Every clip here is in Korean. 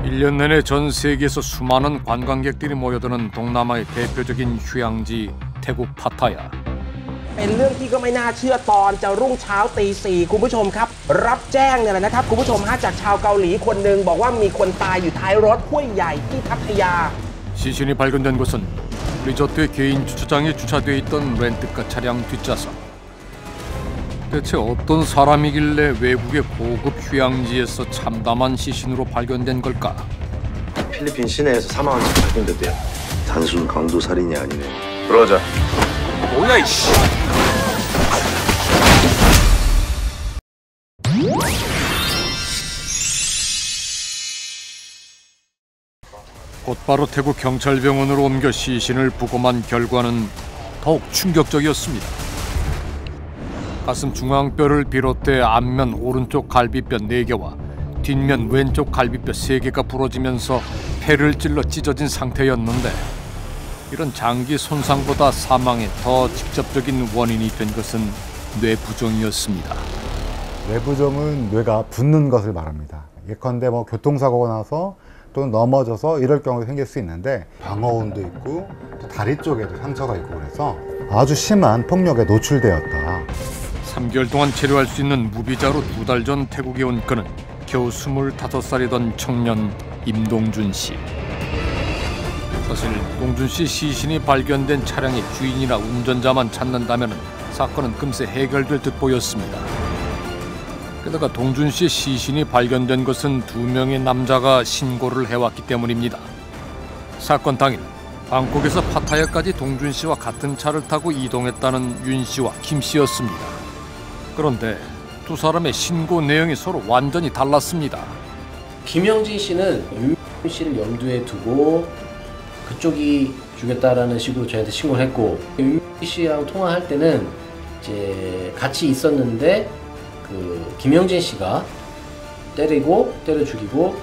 1년 내내 전 세계에서 수많은 관광객들이 모여드는 동남아의 대표적인 휴양지 태국 파타야. เป็นเรื่องที่ก็ไม่น่าเชื่อตอนจะรุ่งเช้าตี 4คุณผู้ชมครับรับแจ้งเนี่ยนะครับคุณผู้ชมฮะจากชาวเกาหลีคนหนึ่งบอกว่ามีคนตายอยู่ท้ายรถห้วยใหญ่ที่พัทยา 시신이 발견된 곳은 리조트의 개인 주차장에 주차되어 있던 렌트카 차량 뒷좌석. 대체 어떤 사람이길래 외국의 고급 휴양지에서 참담한 시신으로 발견된 걸까? 필리핀 시내에서 사망한 채 발견됐대요. 단순 강도 살인이 아니네. 그러자. 뭐야 이씨. 곧바로 태국 경찰병원으로 옮겨 시신을 부검한 결과는 더욱 충격적이었습니다. 가슴 중앙뼈를 비롯해 앞면 오른쪽 갈비뼈 4개와 뒷면 왼쪽 갈비뼈 3개가 부러지면서 폐를 찔러 찢어진 상태였는데, 이런 장기 손상보다 사망에 더 직접적인 원인이 된 것은 뇌부종이었습니다. 뇌부종은 뇌가 붓는 것을 말합니다. 예컨대 교통사고가 나서 또 넘어져서 이럴 경우도 생길 수 있는데, 방어운도 있고 다리 쪽에도 상처가 있고 그래서 아주 심한 폭력에 노출되었다. 3개월 동안 체류할 수 있는 무비자로 2달 전 태국에 온 그는 겨우 25살이던 청년 임동준 씨. 사실 동준 씨 시신이 발견된 차량의 주인이나 운전자만 찾는다면 사건은 금세 해결될 듯 보였습니다. 게다가 동준 씨의 시신이 발견된 것은 2명의 남자가 신고를 해왔기 때문입니다. 사건 당일 방콕에서 파타야까지 동준 씨와 같은 차를 타고 이동했다는 윤 씨와 김 씨였습니다. 그런데 두 사람의 신고 내용이 서로 완전히 달랐습니다. 김영진 씨는 윤 씨를 염두에 두고 그쪽이 죽였다라는 식으로 저한테 신고를 했고, 윤 씨랑 통화할 때는 이제 같이 있었는데 그 김영진 씨가 때리고 때려 죽이고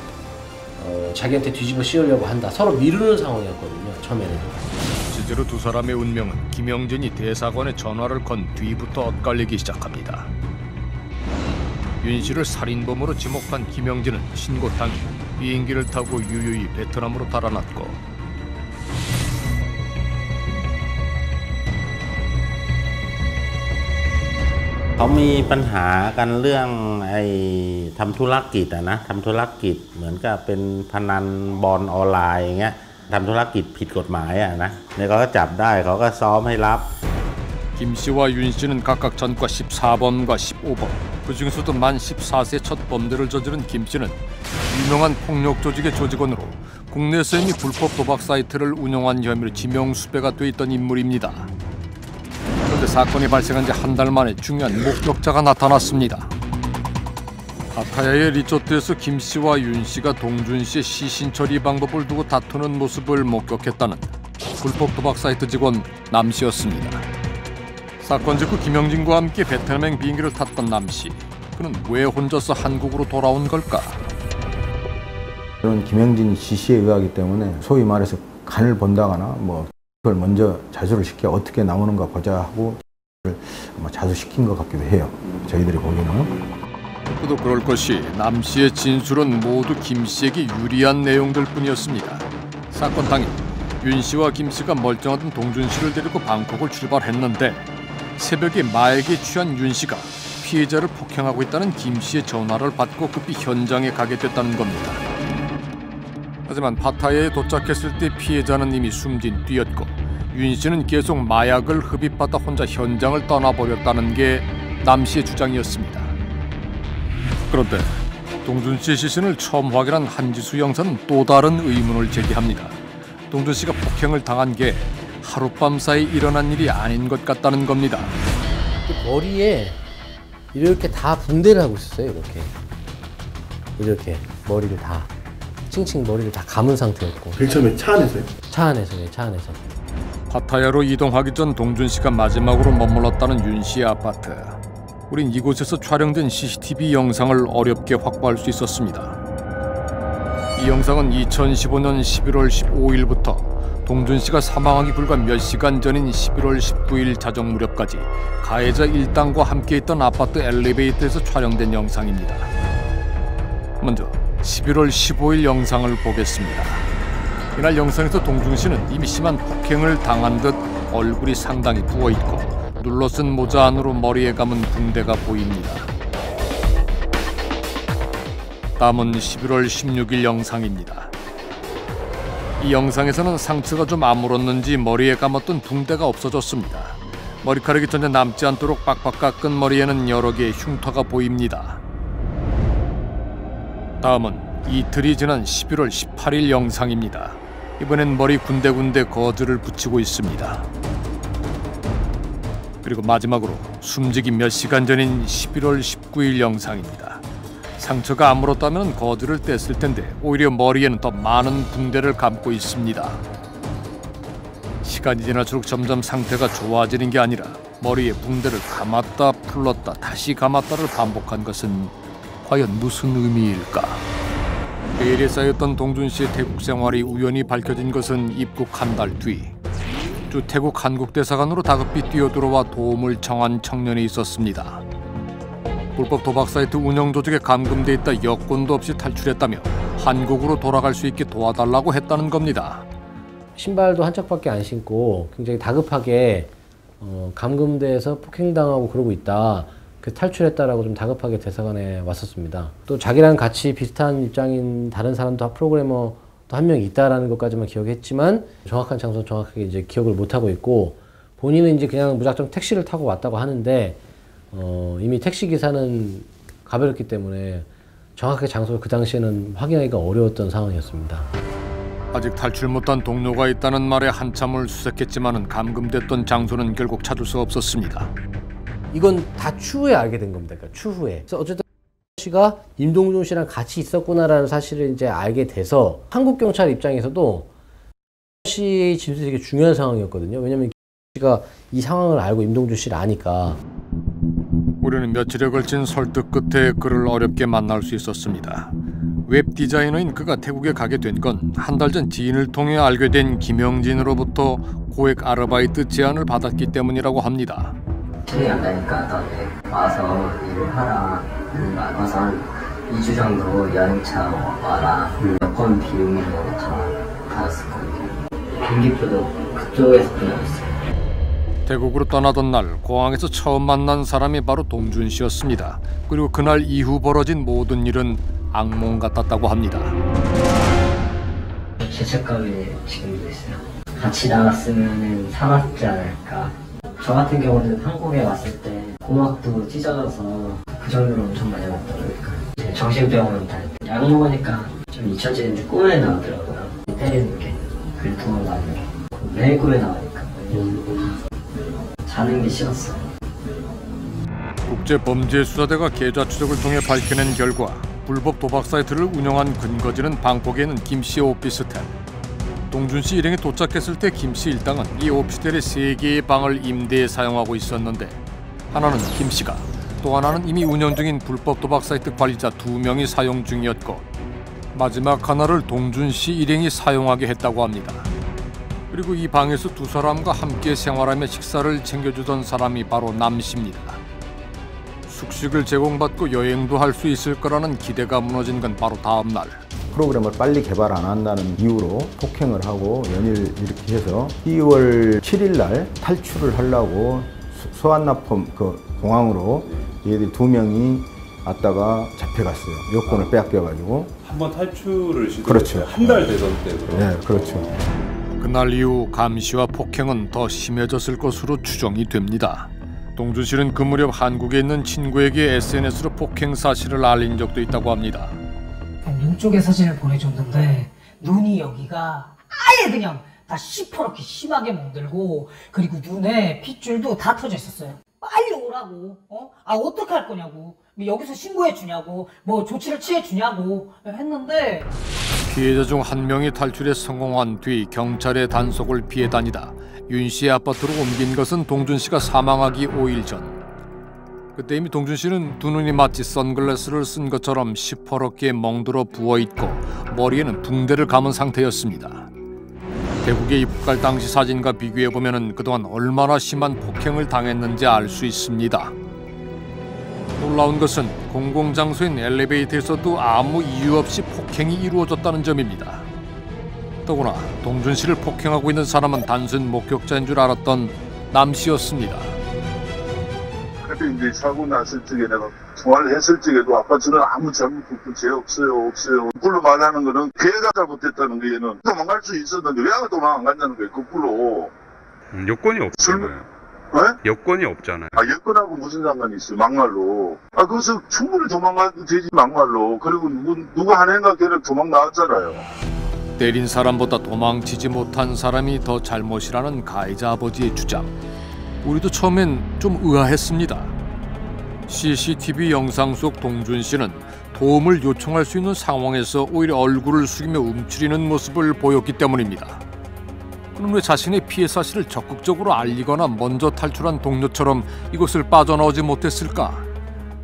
자기한테 뒤집어 씌우려고 한다. 서로 미루는 상황이었거든요, 처음에는. 실제로 두 사람의 운명은 김영진이 대사관에 전화를 건 뒤부터 엇갈리기 시작합니다. 윤 씨를 살인범으로 지목한 김영진은 신고 당일 비행기를 타고 유유히 베트남으로 달아났고,เขามีปัญหากันเรื่องทำธุรกิจนะทำธุรกิจเหมือนกับเป็นพนันบอลออนไลน์อย่างเงี้ยทำธุรกิจผิดกฎหมายนะเนี่ยเขาก็จับได้เขาก็ซ้อมให้รับ 김 씨와 윤 씨는 각각 전과 14번과 15번, 그중에서도 만 14세 첫 범죄를 저지른 김 씨는 유명한 폭력 조직의 조직원으로 국내에서 이미 불법 도박 사이트를 운영한 혐의로 지명수배가 돼 있던 인물입니다. 그런데 사건이 발생한 지 한 달 만에 중요한 목격자가 나타났습니다. 파타야의 리조트에서 김 씨와 윤 씨가 동준 씨의 시신 처리 방법을 두고 다투는 모습을 목격했다는 불법 도박 사이트 직원 남 씨였습니다. 사건 직후 김영진과 함께 베트남행 비행기를 탔던 남 씨. 그는 왜 혼자서 한국으로 돌아온 걸까? 저는 김영진 지시에 의하기 때문에 소위 말해서 간을 본다거나 그걸 먼저 자수를 시켜 어떻게 나오는가 보자 하고 자수시킨 것 같기도 해요. 저희들이 보기에는. 그도 그럴 것이 남 씨의 진술은 모두 김 씨에게 유리한 내용들 뿐이었습니다. 사건 당일 윤 씨와 김 씨가 멀쩡하던 동준 씨를 데리고 방콕을 출발했는데, 새벽에 마약에 취한 윤 씨가 피해자를 폭행하고 있다는 김 씨의 전화를 받고 급히 현장에 가게 됐다는 겁니다. 하지만 파타야에 도착했을 때 피해자는 이미 숨진 뒤였고, 윤 씨는 계속 마약을 흡입받아 혼자 현장을 떠나버렸다는 게 남 씨의 주장이었습니다. 그런데 동준 씨의 시신을 처음 확인한 한지수 형사는 또 다른 의문을 제기합니다. 동준 씨가 폭행을 당한 게 하룻밤 사이 일어난 일이 아닌 것 같다는 겁니다. 머리에 이렇게 다 붕대를 하고 있었어요. 이렇게 머리를 다 칭칭 머리를 다 감은 상태였고. 제일 처음에 차 안에서요? 차 안에서. 파타야로 이동하기 전 동준 씨가 마지막으로 머물렀다는 윤 씨의 아파트. 우린 이곳에서 촬영된 CCTV 영상을 어렵게 확보할 수 있었습니다. 이 영상은 2015년 11월 15일부터 동준 씨가 사망하기 불과 몇 시간 전인 11월 19일 자정 무렵까지 가해자 일당과 함께 있던 아파트 엘리베이터에서 촬영된 영상입니다. 먼저 11월 15일 영상을 보겠습니다. 이날 영상에서 동준 씨는 이미 심한 폭행을 당한 듯 얼굴이 상당히 부어있고 눌러쓴 모자 안으로 머리에 감은 붕대가 보입니다. 다음은 11월 16일 영상입니다. 이 영상에서는 상처가 좀 아물었는지 머리에 감았던 붕대가 없어졌습니다. 머리카락이 전혀 남지 않도록 빡빡 깎은 머리에는 여러 개의 흉터가 보입니다. 다음은 이틀이 지난 11월 18일 영상입니다. 이번엔 머리 군데군데 거즈를 붙이고 있습니다. 그리고 마지막으로 숨지기 몇 시간 전인 11월 19일 영상입니다. 상처가 아물었다면 거즈를 뗐을 텐데 오히려 머리에는 더 많은 붕대를 감고 있습니다. 시간이 지날수록 점점 상태가 좋아지는 게 아니라 머리에 붕대를 감았다 풀렀다 다시 감았다를 반복한 것은 과연 무슨 의미일까? 베일에 쌓였던 동준 씨의 태국 생활이 우연히 밝혀진 것은 입국 한 달 뒤. 주 태국 한국대사관으로 다급히 뛰어들어와 도움을 청한 청년이 있었습니다. 불법 도박 사이트 운영 조직에 감금돼 있다 여권도 없이 탈출했다며 한국으로 돌아갈 수 있게 도와달라고 했다는 겁니다. 신발도 한 짝밖에 안 신고 굉장히 다급하게 감금돼서 폭행당하고 그러고 있다. 그 탈출했다라고 좀 다급하게 대사관에 왔었습니다. 또 자기랑 같이 비슷한 입장인 다른 사람도 프로그래머 또 한 명 있다라는 것까지만 기억했지만 정확한 장소 정확하게 이제 기억을 못 하고 있고 본인은 이제 그냥 무작정 택시를 타고 왔다고 하는데 이미 택시 기사는 가버렸기 때문에 정확하게 장소를 그 당시에는 확인하기가 어려웠던 상황이었습니다. 아직 탈출 못한 동료가 있다는 말에 한참을 수색했지만은 감금됐던 장소는 결국 찾을 수 없었습니다. 이건 다 추후에 알게 된 겁니다. 그러니까 추후에. 그래서 어쨌든 씨가 임동준 씨랑 같이 있었구나라는 사실을 이제 알게 돼서 한국 경찰 입장에서도 씨의 진술이 되게 중요한 상황이었거든요. 왜냐면 씨가 이 상황을 알고 임동준 씨를 아니까. 우리는 며칠에 걸친 설득 끝에 그를 어렵게 만날 수 있었습니다. 웹 디자이너인 그가 태국에 가게 된 건 한 달 전 지인을 통해 알게 된 김영진으로부터 고액 아르바이트 제안을 받았기 때문이라고 합니다. 시간이 안 나니까 다음에 와서 일을 하라. 와서 한 2주 정도 여행차 와라. 여권 비용으로 다 받았었거든요. 비행기표도 그쪽에서 끊어졌어요. 태국으로 떠나던 날 공항에서 처음 만난 사람이 바로 동준 씨였습니다. 그리고 그날 이후 벌어진 모든 일은 악몽 같았다고 합니다. 죄책감이 지금도 있어요. 같이 나갔으면 살았지 않을까. 저 같은 경우는 한국에 왔을 때 고막도 찢어져서 그 정도로 엄청 많이 왔다 보니까 정신병원 다닐 때 약 먹으니까 좀 잊혀지는데 꿈에 나오더라고요. 때리는 게, 글통을 나는 게 매일 꿈에 나오니까 자는 게 싫었어요. 국제범죄수사대가 계좌 추적을 통해 밝혀낸 결과 불법 도박 사이트를 운영한 근거지는 방콕에 있는 김씨 오피스텔. 동준 씨 일행이 도착했을 때 김씨 일당은 이 오피스텔에 3개의 방을 임대해 사용하고 있었는데 하나는 김씨가, 또 하나는 이미 운영 중인 불법 도박 사이트 관리자 2명이 사용 중이었고 마지막 하나를 동준 씨 일행이 사용하게 했다고 합니다. 그리고 이 방에서 두 사람과 함께 생활하며 식사를 챙겨주던 사람이 바로 남 씨입니다. 숙식을 제공받고 여행도 할 수 있을 거라는 기대가 무너진 건 바로 다음 날. 프로그램을 빨리 개발 안 한다는 이유로 폭행을 하고 연일 이렇게 해서 2월 7일 날 탈출을 하려고 수완나폼 그 공항으로 얘들 2명이 왔다가 잡혀갔어요. 여권을 빼앗겨가지고. 한번 탈출을 시도했어요. 그렇죠. 한 달 되던 때로. 네, 그렇죠. 그날 이후 감시와 폭행은 더 심해졌을 것으로 추정이 됩니다. 동준 씨는 그 무렵 한국에 있는 친구에게 SNS로 폭행 사실을 알린 적도 있다고 합니다. 눈 쪽에 사진을 보내줬는데 눈이 여기가 아예 그냥 다 시퍼렇게 심하게 멍들고 그리고 눈에 핏줄도 다 터져 있었어요. 빨리 오라고. 어떻게 할 거냐고. 여기서 신고해 주냐고. 뭐 조치를 취해 주냐고 했는데 피해자 중 한 명이 탈출에 성공한 뒤 경찰의 단속을 피해 다니다 윤 씨의 아파트로 옮긴 것은 동준 씨가 사망하기 5일 전. 그때 이미 동준 씨는 두 눈이 마치 선글라스를 쓴 것처럼 시퍼렇게 멍들어 부어있고 머리에는 붕대를 감은 상태였습니다. 태국에 입국할 당시 사진과 비교해보면 그동안 얼마나 심한 폭행을 당했는지 알 수 있습니다. 놀라운 것은 공공장소인 엘리베이터에서도 아무 이유 없이 폭행이 이루어졌다는 점입니다. 더구나 동준 씨를 폭행하고 있는 사람은 단순 목격자인 줄 알았던 남 씨였습니다. 그때 이제 사고 났을 적에 내가 통화를 했을 적에도 아빠 저는 아무 잘못 없고 죄 없어요. 거꾸로 말하는 거는 걔가 잘못했다는 게 얘는 도망갈 수 있었는데 왜 도망 안 간다는 거예요. 거꾸로. 여건이 없잖아요. 네? 여건이 없잖아요. 여건하고 무슨 상관이 있어요. 막말로. 거기서 충분히 도망가도 되지 막말로. 그리고 누가 하는가 걔는 도망 나왔잖아요. 때린 사람보다 도망치지 못한 사람이 더 잘못이라는 가해자 아버지의 주장. 우리도 처음엔 좀 의아했습니다. CCTV 영상 속 동준 씨는 도움을 요청할 수 있는 상황에서 오히려 얼굴을 숙이며 움츠리는 모습을 보였기 때문입니다. 그는 왜 자신의 피해 사실을 적극적으로 알리거나 먼저 탈출한 동료처럼 이곳을 빠져나오지 못했을까?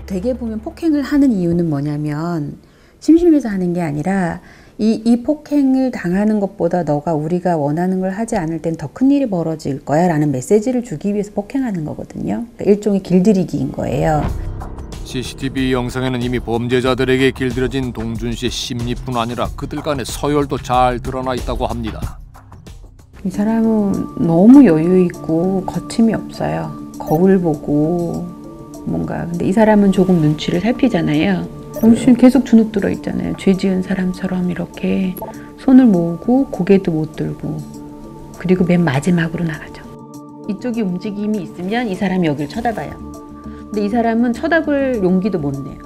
되게 보면 폭행을 하는 이유는 뭐냐면 심심해서 하는 게 아니라 이 폭행을 당하는 것보다 너가 우리가 원하는 걸 하지 않을 땐 더 큰 일이 벌어질 거야 라는 메시지를 주기 위해서 폭행하는 거거든요. 그러니까 일종의 길들이기인 거예요. CCTV 영상에는 이미 범죄자들에게 길들여진 동준 씨의 심리뿐 아니라 그들 간의 서열도 잘 드러나 있다고 합니다. 이 사람은 너무 여유 있고 거침이 없어요. 거울 보고 뭔가. 근데 이 사람은 조금 눈치를 살피잖아요. 동준 씨는 계속 주눅 들어 있잖아요. 죄 지은 사람처럼 이렇게 손을 모으고 고개도 못 들고, 그리고 맨 마지막으로 나가죠. 이쪽이 움직임이 있으면 이 사람이 여기를 쳐다봐요. 근데 이 사람은 쳐다볼 용기도 못 내요.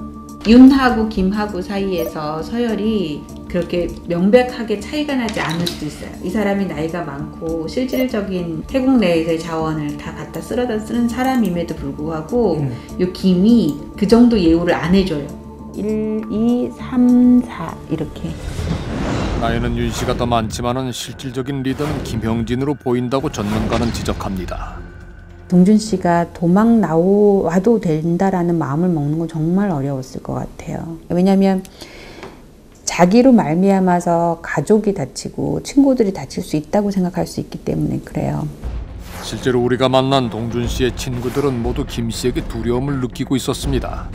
윤하고 김하고 사이에서 서열이 그렇게 명백하게 차이가 나지 않을 수도 있어요. 이 사람이 나이가 많고 실질적인 태국 내에서의 자원을 다 갖다 쓸어다 쓰는 사람임에도 불구하고 이 김이 그 정도 예우를 안 해줘요. 1, 2, 3, 4 이렇게. 나이는 윤 씨가 더 많지만은 실질적인 리더는 김형진으로 보인다고 전문가는 지적합니다. 동준 씨가 도망 나와도 된다라는 마음을 먹는 건 정말 어려웠을 것 같아요. 왜냐하면 자기로 말미암아서 가족이 다치고 친구들이 다칠 수 있다고 생각할 수 있기 때문에 그래요. 실제로 우리가 만난 동준 씨의 친구들은 모두 김 씨에게 두려움을 느끼고 있었습니다.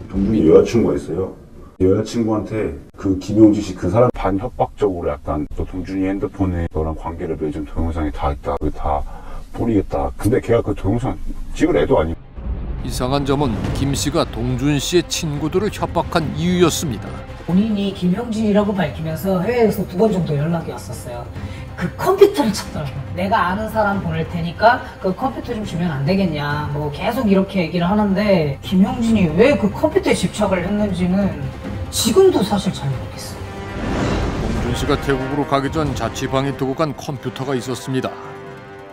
동준이 여자친구가 있어요. 여자친구한테 그 김용진 씨 그 사람 반협박적으로 약간 또 동준이 핸드폰에 너랑 관계를 맺은 동영상이 다 있다. 그게 다 뿌리겠다. 근데 걔가 그 동영상 찍을 애도 아니고. 이상한 점은 김 씨가 동준 씨의 친구들을 협박한 이유였습니다. 본인이 김형진이라고 밝히면서 해외에서 2번 정도 연락이 왔었어요. 그 컴퓨터를 찾더라고요. 내가 아는 사람 보낼 테니까 그 컴퓨터 좀 주면 안 되겠냐, 뭐 계속 이렇게 얘기를 하는데 김형진이 왜 그 컴퓨터에 집착을 했는지는 지금도 사실 잘 모르겠어요. 동준 씨가 태국으로 가기 전 자취방에 두고 간 컴퓨터가 있었습니다.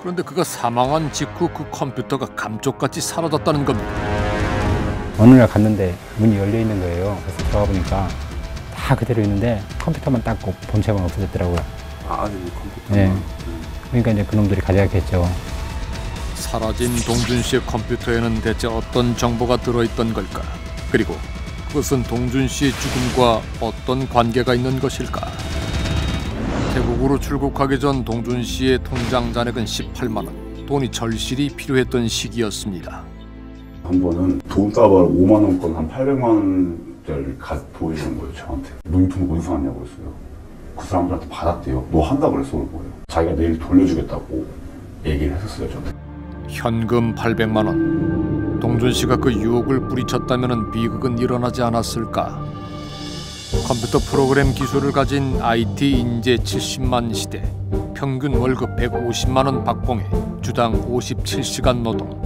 그런데 그가 사망한 직후 그 컴퓨터가 감쪽같이 사라졌다는 겁니다. 어느 날 갔는데 문이 열려 있는 거예요. 그래서 들어가 보니까 다 그대로 있는데 컴퓨터만 닦고 본체만 없어졌더라고요. 컴퓨터. 네. 그러니까 이제 그놈들이 가져갔겠죠. 사라진 동준 씨의 컴퓨터에는 대체 어떤 정보가 들어있던 걸까? 그리고 그것은 동준 씨의 죽음과 어떤 관계가 있는 것일까? 태국으로 출국하기 전 동준 씨의 통장 잔액은 18만 원. 돈이 절실히 필요했던 시기였습니다. 한 번은 돈 따발 5만 원권 한 800만 원짜리를 보이는 거예요. 저한테. 너 유튜브 어디서 왔냐고 했어요. 그 사람들한테 받았대요. 너 한다고 그랬어. 거예요. 자기가 내일 돌려주겠다고 얘기를 했었어요. 저한테. 현금 800만 원. 동준 씨가 그 유혹을 뿌리쳤다면 비극은 일어나지 않았을까? 컴퓨터 프로그램 기술을 가진 IT 인재 70만 시대, 평균 월급 150만 원 박봉에 주당 57시간 노동.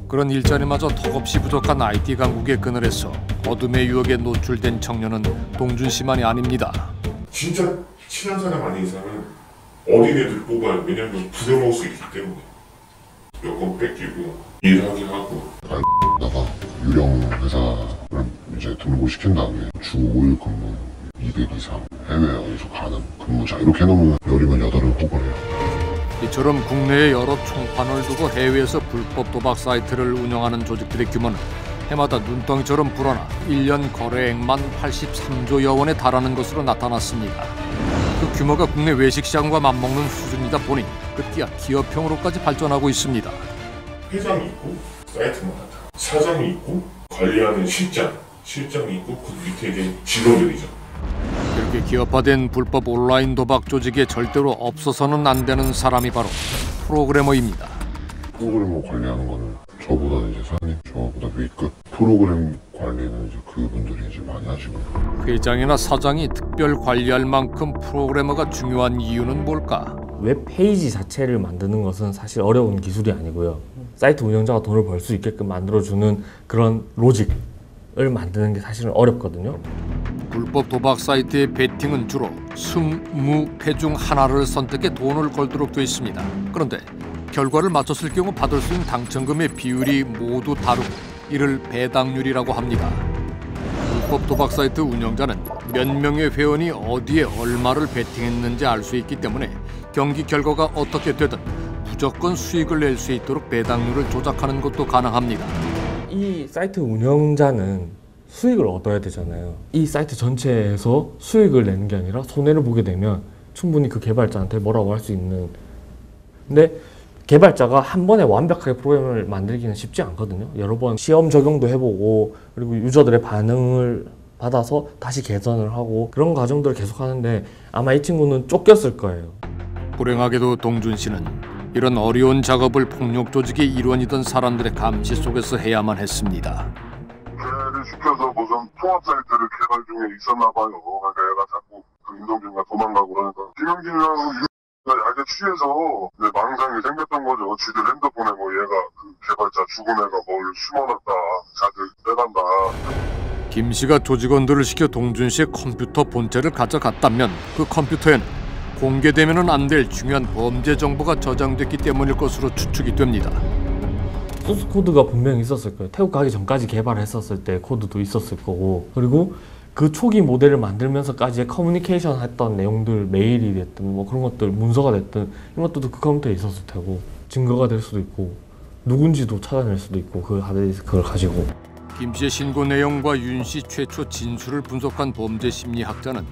그런 일자리마저 턱없이 부족한 IT 강국의 그늘에서 어둠의 유혹에 노출된 청년은 동준 씨만이 아닙니다. 진짜 친한 사람 아닌 이상은 어린애들 뽑아요. 왜냐면 부려먹을 수 있기 때문에. 여권 뺏기고 일하게 하고. 나가 유령 회사를 이제 등록시킨 다음에 주 5일 근무 200 이상 해외 어디서 가는 근무자 이렇게 해놓으면 열이면 8을 뽑아내요. 이처럼 국내에 여러 총판을 두고 해외에서 불법 도박 사이트를 운영하는 조직들의 규모는 해마다 눈덩이처럼 불어나 1년 거래액만 83조여 원에 달하는 것으로 나타났습니다. 그 규모가 국내 외식시장과 맞먹는 수준이다 보니 급기야 기업형으로까지 발전하고 있습니다. 회장이 있고 사이트만 하다. 사장이 있고 관리하는 실장이 있고 그 밑에 이제 직원들이죠. 이렇게 기업화된 불법 온라인 도박 조직에 절대로 없어서는 안 되는 사람이 바로 프로그래머입니다. 프로그래머 관리하는 거는 저보다는 이제 사장님, 저보다 위급. 프로그램 관리는 이제 그분들이 이제 많이 하시고요. 회장이나 사장이 특별 관리할 만큼 프로그래머가 중요한 이유는 뭘까? 웹페이지 자체를 만드는 것은 사실 어려운 기술이 아니고요. 사이트 운영자가 돈을 벌 수 있게끔 만들어주는 그런 로직을 만드는 게 사실은 어렵거든요. 불법 도박 사이트의 베팅은 주로 승, 무, 패 중 하나를 선택해 돈을 걸도록 돼 있습니다. 그런데 결과를 맞췄을 경우 받을 수 있는 당첨금의 비율이 모두 다르고 이를 배당률이라고 합니다. 불법 도박 사이트 운영자는 몇 명의 회원이 어디에 얼마를 베팅했는지 알 수 있기 때문에 경기 결과가 어떻게 되든 무조건 수익을 낼 수 있도록 배당률을 조작하는 것도 가능합니다. 이 사이트 운영자는 수익을 얻어야 되잖아요. 이 사이트 전체에서 수익을 내는 게 아니라 손해를 보게 되면 충분히 그 개발자한테 뭐라고 할 수 있는. 근데 개발자가 한 번에 완벽하게 프로그램을 만들기는 쉽지 않거든요. 여러 번 시험 적용도 해보고 그리고 유저들의 반응을 받아서 다시 개선을 하고 그런 과정들을 계속 하는데 아마 이 친구는 쫓겼을 거예요. 불행하게도 동준 씨는 이런 어려운 작업을 폭력 조직의 일원이던 사람들의 감시 속에서 해야만 했습니다. 걔를 시켜서 무슨 통합 사이트를 개발 중에 있었나 봐요. 그러니까 얘가 자꾸 그 임동준과 도망가고 그러니까 김영진이랑 약에 취해서 망상이 생겼던 거죠. 지들 핸드폰에 뭐 얘가 그 개발자 죽은 애가 뭘 심어놨다, 자들 빼간다. 김 씨가 조직원들을 시켜 동준 씨의 컴퓨터 본체를 가져갔다면 그 컴퓨터에는 공개되면은 안 될 중요한 범죄 정보가 저장됐기 때문일 것으로 추측이 됩니다. 소스 코드가 분명히 있었을 거예요. 태국 가기 전까지 개발했었을 때 코드도 있었을 거고 그리고 그 초기 모델을 만들면서까지 커뮤니케이션 했던 내용들, 메일이 됐든 뭐 그런 것들, 문서가 됐든 이런 것들도 그 컴퓨터에 있었을 테고 증거가 될 수도 있고 누군지도 찾아낼 수도 있고 그 하드디스크를 가지고. 김 씨의 신고 내용과 윤 씨 최초 진술을 분석한 범죄 심리학자는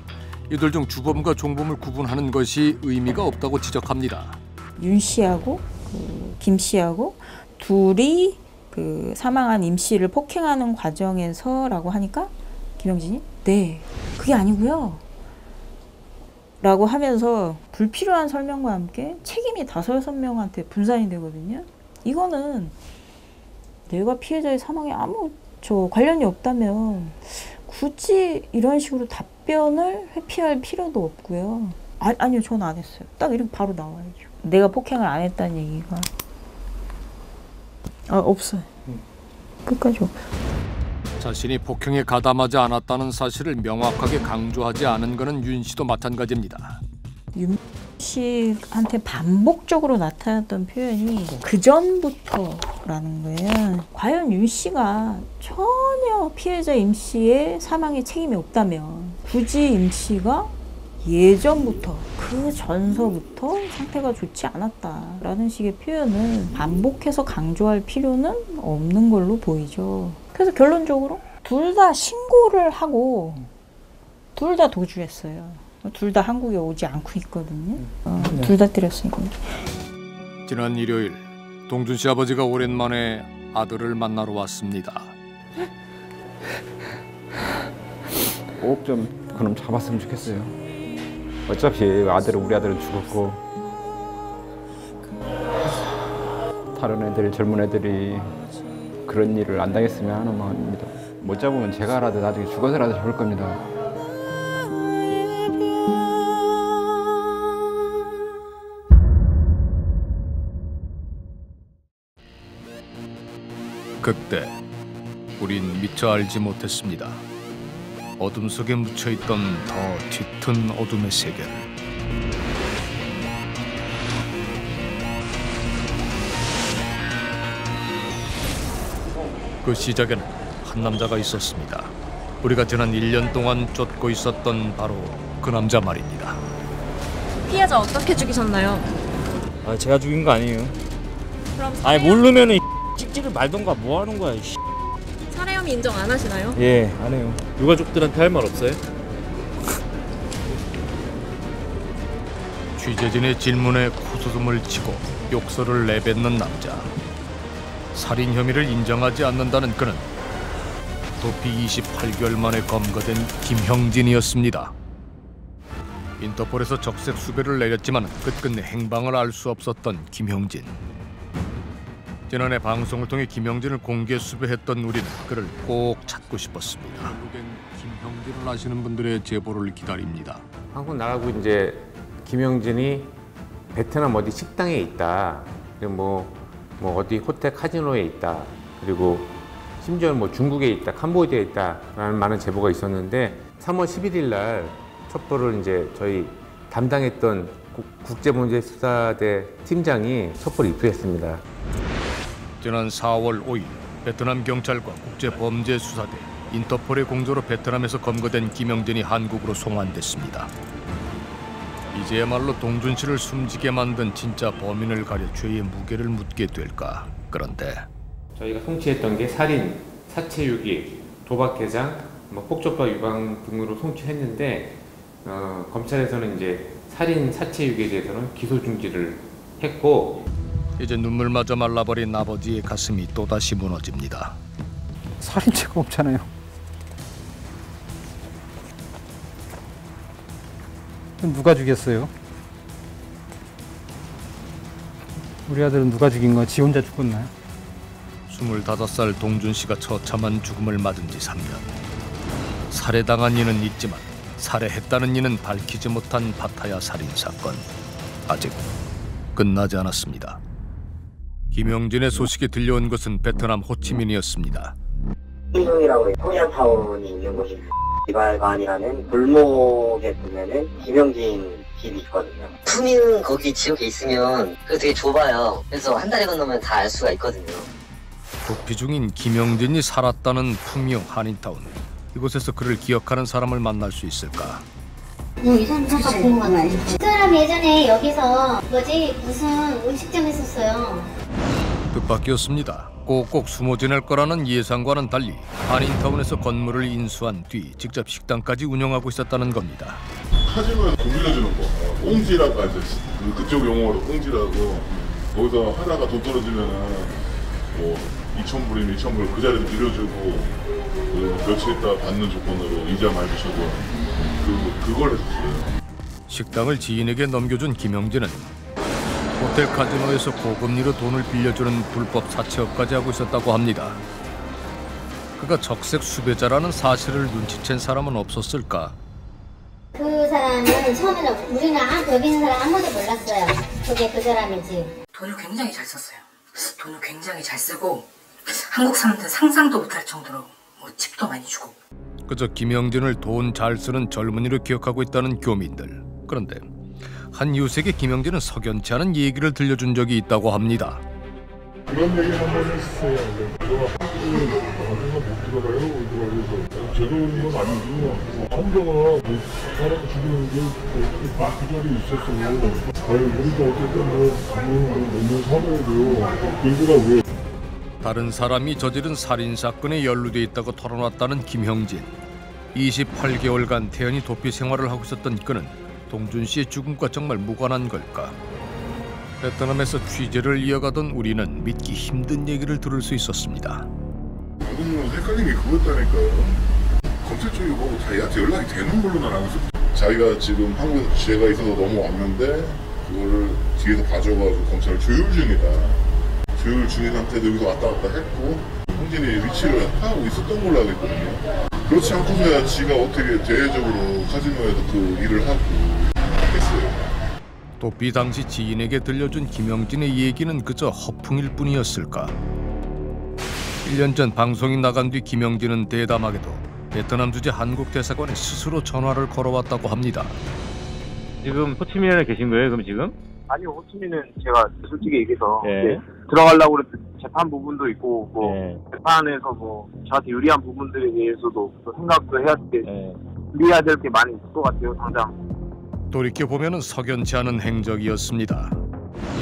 이들 중 주범과 종범을 구분하는 것이 의미가 없다고 지적합니다. 윤 씨하고 김 씨하고 둘이 그 사망한 임 씨를 폭행하는 과정에서라고 하니까 김영진이 네, 그게 아니고요 라고 하면서 불필요한 설명과 함께 책임이 5-6명한테 분산이 되거든요. 이거는 내가 피해자의 사망에 아무 관련이 없다면 굳이 이런 식으로 답변을 회피할 필요도 없고요. 아니요, 저는 안 했어요. 딱 이렇게 바로 나와야죠. 내가 폭행을 안 했다는 얘기가 없어요. 끝까지 없어요. 자신이 폭행에 가담하지 않았다는 사실을 명확하게 강조하지 않은 것은 윤 씨도 마찬가지입니다. 윤 씨한테 반복적으로 나타났던 표현이 그전부터라는 거예요. 과연 윤 씨가 전혀 피해자 임 씨의 사망에 책임이 없다면 굳이 임 씨가 예전부터 그 전서부터 상태가 좋지 않았다라는 식의 표현을 반복해서 강조할 필요는 없는 걸로 보이죠. 그래서 결론적으로 둘 다 신고를 하고 둘 다 도주했어요. 둘 다 한국에 오지 않고 있거든요. 둘 다 때렸으니까. 지난 일요일 동준 씨 아버지가 오랜만에 아들을 만나러 왔습니다. 꼭 좀 그놈 잡았으면 좋겠어요. 어차피 우리 아들은 죽었고 다른 애들, 젊은 애들이 그런 일을 안 당했으면 하는 마음입니다. 못 잡으면 제가라도 나중에 죽어서라도 잡을 겁니다. 그때 우린 미처 알지 못했습니다. 어둠 속에 묻혀있던 더 짙은 어둠의 세계를. 그 시작에는 한 남자가 있었습니다. 우리가 지난 1년 동안 쫓고 있었던 바로 그 남자 말입니다. 피해자 어떻게 죽이셨나요? 제가 죽인 거 아니에요. 그럼 모르면은 찍지를 말던가 뭐 하는 거야. 살해 혐의 인정 안 하시나요? 예, 안 해요. 유가족들한테 할 말 없어요? 취재진의 질문에 코웃음을 치고 욕설을 내뱉는 남자. 살인 혐의를 인정하지 않는다는 그는 도피 28개월 만에 검거된 김형진이었습니다. 인터폴에서 적색 수배를 내렸지만 끝끝내 행방을 알 수 없었던 김형진. 지난해 방송을 통해 김형진을 공개 수배했던 우리는 그를 꼭 찾고 싶었습니다. 결국엔 김형진을 아시는 분들의 제보를 기다립니다. 한국 나가고 이제 김형진이 베트남 어디 식당에 있다. 그리고 뭐 어디 호텔 카지노에 있다. 그리고 심지어 뭐 중국에 있다, 캄보디아에 있다라는 많은 제보가 있었는데 3월 11일 날 첩보를 이제 저희 담당했던 국제범죄수사대 팀장이 첩보를 입수했습니다. 지난 4월 5일 베트남 경찰과 국제범죄수사대 인터폴의 공조로 베트남에서 검거된 김형진이 한국으로 송환됐습니다. 이제야말로 동준 씨를 숨지게 만든 진짜 범인을 가려 죄의 무게를 묻게 될까. 그런데 저희가 송치했던 게 살인, 사체유기, 도박개장, 폭조법 위반 등으로 송치했는데 검찰에서는 이제 살인, 사체유기에 대해서는 기소 중지를 했고 이제 눈물마저 말라버린 아버지의 가슴이 또다시 무너집니다. 살인죄가 없잖아요. 누가 죽였어요? 우리 아들은 누가 죽인 거야? 지 혼자 죽었나요? 25살 동준 씨가 처참한 죽음을 맞은 지 3년. 살해당한 이는 있지만 살해했다는 이는 밝히지 못한 파타야 살인 사건. 아직 끝나지 않았습니다. 김형진의 소식이 들려온 것은 베트남 호치민이었습니다. 신동이라고 코리아타운이 있는 곳이 이발관이라는 골목에 보면은 김형진 집이 있거든요. 푸미는 거기 지역에 있으면 그거 되게 좁아요. 그래서 한 달에 건너면 다 알 수가 있거든요. 도피 중인 김형진이 살았다는 푸미용 한인타운. 이곳에서 그를 기억하는 사람을 만날 수 있을까? 이 사람 잠깐 본 건 아니지? 그 사람 예전에 여기서 무슨 음식점 했었어요. 뜻밖이었습니다. 꼭꼭 숨어 지낼 거라는 예상과는 달리 한인타운에서 건물을 인수한 뒤 직접 식당까지 운영하고 있었다는 겁니다. 카지노에서 돈 빌려주는 거, 꽁지라고 하죠. 그쪽 용어로 꽁지라고. 거기서 하다가 돈 떨어지면은 뭐 2,000불이면 2,000불 그 자리에서 빌려주고 그 며칠 있다 받는 조건으로 이자 많이 주시고 그걸 했었어요. 식당을 지인에게 넘겨준 김형진은 호텔 카지노에서 고금리로 돈을 빌려주는 불법 사채업까지 하고 있었다고 합니다. 그가 적색 수배자라는 사실을 눈치챈 사람은 없었을까? 그 사람은 처음에는 우리는 여기 있는 사람 아무도 몰랐어요. 그게 그 사람이지. 돈을 굉장히 잘 썼어요. 돈을 굉장히 잘 쓰고 한국 사람들 상상도 못할 정도로 팁도 많이 주고. 그저 김형진을 돈 잘 쓰는 젊은이로 기억하고 있다는 교민들. 그런데 한 이웃에게 김형진은 석연치 않은 얘기를 들려준 적이 있다고 합니다. 그런 얘기 한번 했어요. 내가 한국에 못 들어가요. 이러면서 제대로 된 건 아니고 환경아 사람 죽이는 게 그 자리에 있었어. 우리도 어쨌든 너무 살아야 돼요. 얘기가 왜? 다른 사람이 저지른 살인사건에 연루돼 있다고 털어놨다는 김형진. 28개월간 태연히 도피 생활을 하고 있었던 그는 동준 씨의 죽음과 정말 무관한 걸까? 베트남에서 취재를 이어가던 우리는 믿기 힘든 얘기를 들을 수 있었습니다. 방금 헷갈린 게 그거였다니까요. 검찰 쪽이 보고 자기한테 연락이 되는 걸로는 알고 있었어요. 자기가 지금 한국에서 죄가 있어서 넘어왔는데 그거를 뒤에서 봐줘가지고 검찰을 조율 중이다. 조율 중인 상태도 여기서 왔다 갔다 했고 형진이 위치를 파악하고 있었던 걸로 알고 있거든요. 그렇지 않고서야 지가 어떻게 대외적으로 카지노에서 그 일을 하고 했어요. 도피 당시 지인에게 들려준 김형진의 얘기는 그저 허풍일 뿐이었을까? 1년 전 방송이 나간 뒤 김형진은 대담하게도 베트남 주재 한국 대사관에 스스로 전화를 걸어왔다고 합니다. 지금 호치민에 계신 거예요, 그럼 지금? 아니요, 호치민은 제가 솔직히 얘기해서 들어가려고 그랬을 재판 부분도 있고 재판에서 저한테 유리한 부분들에 대해서도 생각도 해야 준비해야 될 게 많이 있을 것 같아요, 당장. 돌이켜보면 석연치 않은 행적이었습니다.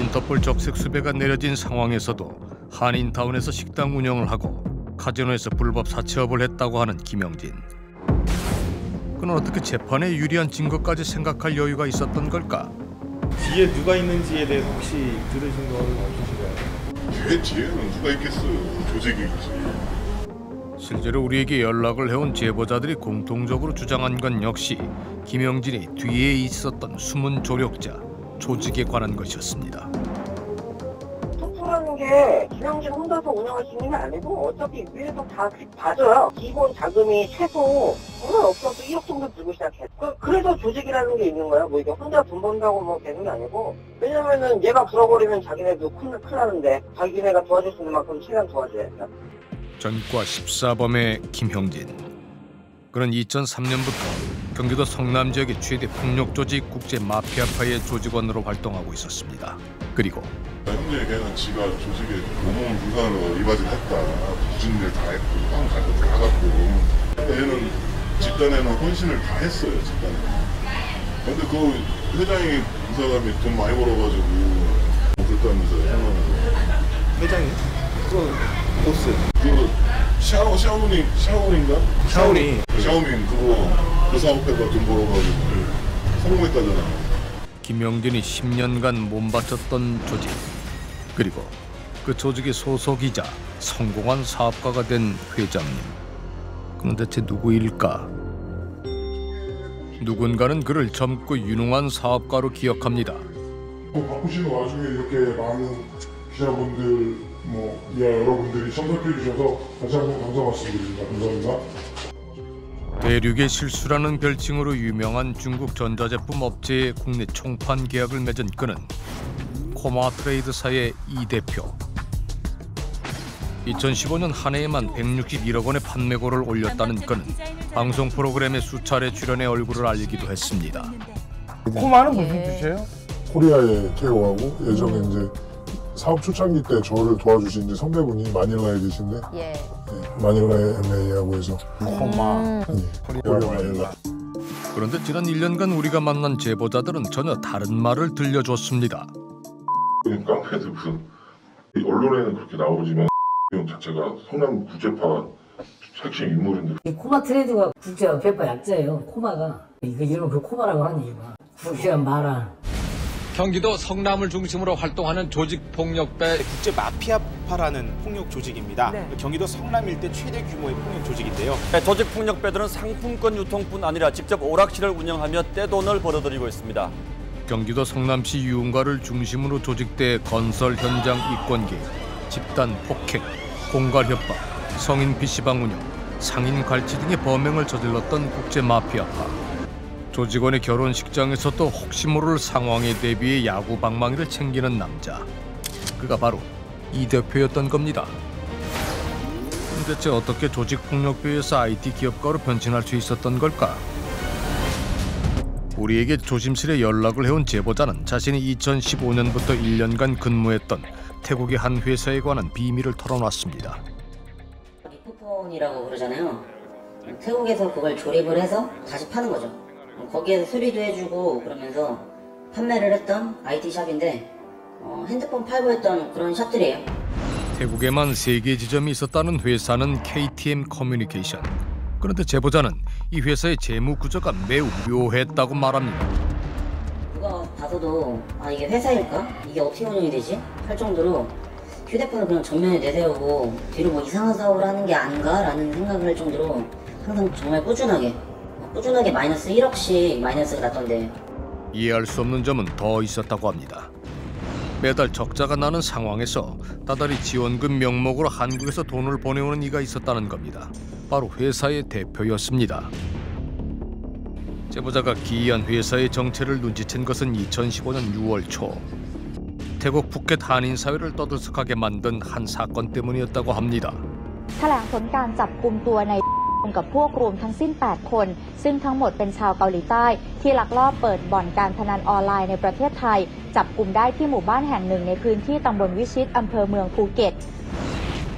인터폴 적색 수배가 내려진 상황에서도 한인타운에서 식당 운영을 하고 카지노에서 불법 사채업을 했다고 하는 김형진. 그는 어떻게 재판에 유리한 증거까지 생각할 여유가 있었던 걸까? 뒤에 누가 있는지에 대해서 혹시 들으신 거는 없으신가요? 뒤에는 누가 있겠어요. 조직이지. 실제로 우리에게 연락을 해온 제보자들이 공통적으로 주장한 건 역시 김영진이 뒤에 있었던 숨은 조력자, 조직에 관한 것이었습니다. 토프라는 게 김영진 혼자서 운영할 수 있는 게 아니고 어차피 위에서 다 봐줘요. 기본 자금이 최소 오늘 없어도 1억 정도 들고 시작해. 그래서 조직이라는 게 있는 거야. 뭐 이게 혼자 돈 번다고 뭐 되는 게 아니고. 왜냐면은 얘가 불어버리면 자기네도 큰일 나는데 자기네가 도와줄 수 있는 만큼 최대한 도와줘야죠. 전과 14범의 김형진. 그는 2003년부터 경기도 성남 지역의 최대 폭력 조직 국제 마피아파의 조직원으로 활동하고 있었습니다. 그리고 현재 걔는 지가 조직에 온몸을 불사로 이바지를 했다. 무슨 일 다 했고 빵 갈 거 다 갖고. 얘는 집단에는 헌신을 다 했어요. 집단에. 근데 그 회장이 이 사람이 돈 많이 벌어가지고 그랬다면서요. 회장이? 그 보스. 그 샤오닝인가? 샤오밍 그 사업회가 돈 벌어가지고 성공했다잖아. 김영진이 10년간 몸바쳤던 조직, 그리고 그 조직의 소속이자 성공한 사업가가 된 회장님. 그는 대체 누구일까? 누군가는 그를 젊고 유능한 사업가로 기억합니다. 바쁘신 와중에 이렇게 많은 기자분들, 여러분들이 참석해 주셔서 다시 한번 감사 말씀드립니다. 감사합니다. 대륙의 실수라는 별칭으로 유명한 중국 전자제품 업체의 국내 총판 계약을 맺은 그는 코마 트레이드사의 이 대표. 2015년 한 해에만 161억 원의 판매고를 올렸다는 그는 방송 프로그램에 수차례 출연해 얼굴을 알리기도 했습니다. 코마는 무슨 뜻이에요? 코리아에 개업하고 예전에 이제 사업 초창기 때 저를 도와주신 이제 선배분이 마닐라에 계신데 마닐라에 MA하고 해서 코마 코리아 마닐라. 그런데 지난 1년간 우리가 만난 제보자들은 전혀 다른 말을 들려줬습니다. 깡패들 무슨 언론에는 그렇게 나오지만 형 자체가 성남 국제파 핵심 인물인데. 이 코마 트레이드가 국제 마피아 약자예요. 코마가 이름을 그 코마라고 하는 이유가 국제한 마라. 경기도 성남을 중심으로 활동하는 조직폭력배 국제 마피아파라는 폭력 조직입니다. 경기도 성남 일대 최대 규모의 폭력 조직인데요. 조직폭력배들은 상품권 유통뿐 아니라 직접 오락실을 운영하며 떼돈을 벌어들이고 있습니다. 경기도 성남시 유흥가를 중심으로 조직돼 건설 현장 이권계, 집단 폭행, 공갈 협박, 성인 PC방 운영, 상인 갈취 등의 범행을 저질렀던 국제 마피아파. 조직원의 결혼식장에서도 혹시 모를 상황에 대비해 야구 방망이를 챙기는 남자. 그가 바로 이 대표였던 겁니다. 대체 어떻게 조직폭력배에서 IT 기업가로 변신할 수 있었던 걸까? 우리에게 조심스레 연락을 해온 제보자는 자신이 2015년부터 1년간 근무했던 태국의 한 회사에 관한 비밀을 털어놨습니다. 리프폰이라고 그러잖아요. 태국에서 그걸 조립을 해서 다시 파는 거죠. 거기에서 수리도 해주고 그러면서 판매를 했던 IT 샵인데 핸드폰 팔고 했던 그런 샵들이에요. 태국에만 3개 지점이 있었다는 회사는 KTM 커뮤니케이션. 그런데 제보자는 이 회사의 재무 구조가 매우 묘했다고 말합니다. 누가 봐서도 이게 회사일까? 이게 어떻게 운영이 되지? 할 정도로 휴대폰을 그냥 정면에 내세우고 뒤로 뭐 이상한 사업을 하는 게 아닌가라는 생각을 할 정도로 항상 정말 꾸준하게 마이너스 1억씩 마이너스가 났던데. 이해할 수 없는 점은 더 있었다고 합니다. 매달 적자가 나는 상황에서 다달이 지원금 명목으로 한국에서 돈을 보내오는 이가 있었다는 겁니다. 바로 회사의 대표였습니다. 제보자가 기이한 회사의 정체를 눈치챈 것은 2015년 6월 초. 태국 푸켓 한인 사회를 떠들썩하게 만든 한 사건 때문이었다고 합니다. แถลงผลการจับกุมตัวในกับพวกรวมทั้งสิ้น 8 คนซึ่งทั้งหมดเป็นชาวเกาหลีใต้ที่ลักลอบเปิดบ่อนการพนันออนไลน์ในประเทศไทยจับกุมได้ที่หมู่บ้านแห่งหนึ่งในพื้นที่ตำบลวิชิตอำเภอเมืองภูเก็ต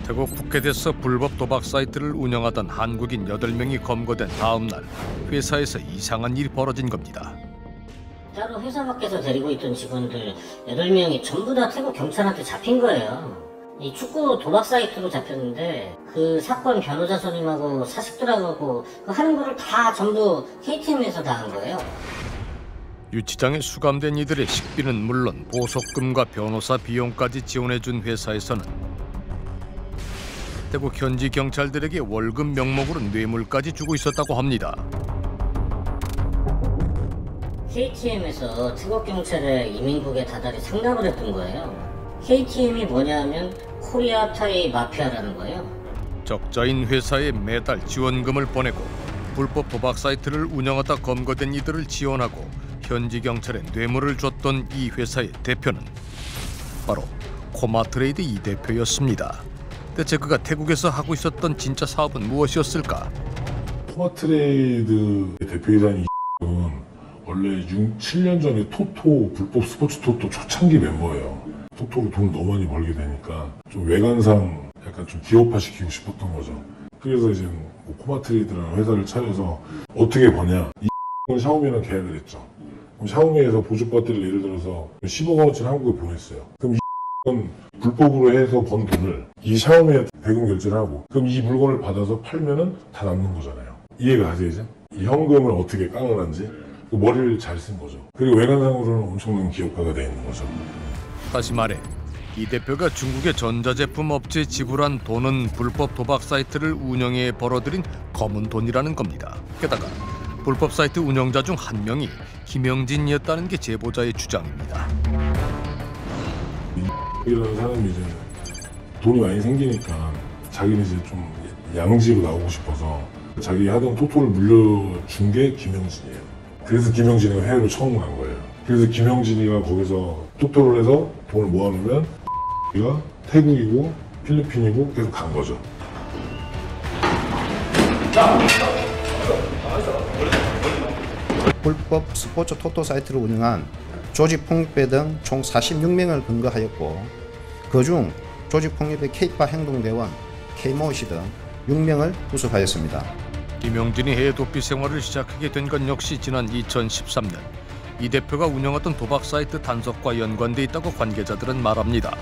태국 푸켓에서 불법 도박 사이트를 운영하던 한국인 8명이 검거된 다음 날 회사에서 이상한 일이 벌어진 겁니다. 따로 회사 밖에서 데리고 있던 직원들 8명이 전부 다 태국 경찰한테 잡힌 거예요. 이 축구 도박 사이트로 잡혔는데 그 사건 변호사 선임하고 사식들하고 하는 거를 다 전부 KTM에서 다 한 거예요. 유치장에 수감된 이들의 식비는 물론 보석금과 변호사 비용까지 지원해준 회사에서는 태국 현지 경찰들에게 월급 명목으로 뇌물까지 주고 있었다고 합니다. KTM에서 태국 경찰의 이민국에 다달이 상납을 했던 거예요. KTM이 뭐냐면 코리아 타이 마피아라는 거예요. 적자인 회사에 매달 지원금을 보내고 불법 도박 사이트를 운영하다 검거된 이들을 지원하고 현지 경찰에 뇌물을 줬던 이 회사의 대표는 바로 코마트레이드 이 대표였습니다. 대체 그가 태국에서 하고 있었던 진짜 사업은 무엇이었을까? 코마트레이드 대표이사인 이는 원래 7년 전에 토토 불법 스포츠 토토 초창기 멤버예요. 토토로 돈 너무 많이 벌게 되니까 좀 외관상 약간 좀 기업화 시키고 싶었던 거죠. 그래서 이제 코마트레이드라는 회사를 차려서 어떻게 버냐. 이 샤오미랑 계약을 했죠. 그럼 샤오미에서 보조 배터리를 예를 들어서 10억 원어치를 한국에 보냈어요. 그럼 이 불법으로 해서 번 돈을 이 샤오미에 대금 결제를 하고 그럼 이 물건을 받아서 팔면은 다 남는 거잖아요. 이해가 가세요 이제? 이 현금을 어떻게 깡을 한지 머리를 잘 쓴 거죠. 그리고 외관상으로는 엄청난 기업가가 돼 있는 거죠. 다시 말해 이 대표가 중국의 전자제품 업체에 지불한 돈은 불법 도박 사이트를 운영해 벌어들인 검은 돈이라는 겁니다. 게다가 불법 사이트 운영자 중 한 명이 김영진이었다는 게 제보자의 주장입니다. 이라는 사람이 이제 돈이 많이 생기니까 자기는 이제 좀 양지로 나오고 싶어서 자기 하던 토토를 물려준 게 김영진이에요. 그래서 김영진이가 해외로 처음 간 거예요. 그래서 김영진이가 거기서 토토를 해서 돈을 모아놓으면 우리가 태국이고 필리핀이고 계속 간 거죠. 불법 스포츠 토토 사이트를 운영한 조직폭력배 등 총 46명을 검거하였고 그중 조직폭력배 K파 행동대원 K모 씨 등 6명을 구속하였습니다. 김영진이 해외 도피 생활을 시작하게 된 건 역시 지난 2013년 이 대표가 운영하던 도박 사이트 단속과 연관돼 있다고 관계자들은 말합니다.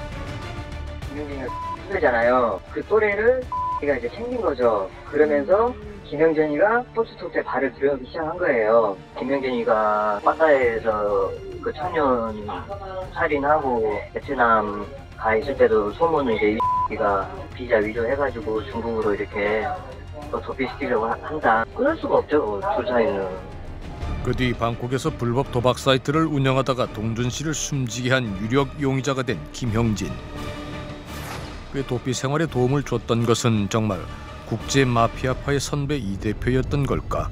김영진이가 또래잖아요. 그 또래를 제가 이제 챙긴 거죠. 그러면서 김영진이가 스포츠톡에 발을 들여오기 시작한 거예요. 김영진이가 바다에서 그 청년 살인하고 베트남 가 있을 때도 소문을 이제 이가 비자 위조해가지고 중국으로 이렇게 도피시키려고 한다. 끊을 수가 없죠, 둘 사이는. 그 뒤 방콕에서 불법 도박 사이트를 운영하다가 동준 씨를 숨지게 한 유력 용의자가 된 김형진. 그의 도피 생활에 도움을 줬던 것은 정말 국제 마피아파의 선배 이 대표였던 걸까?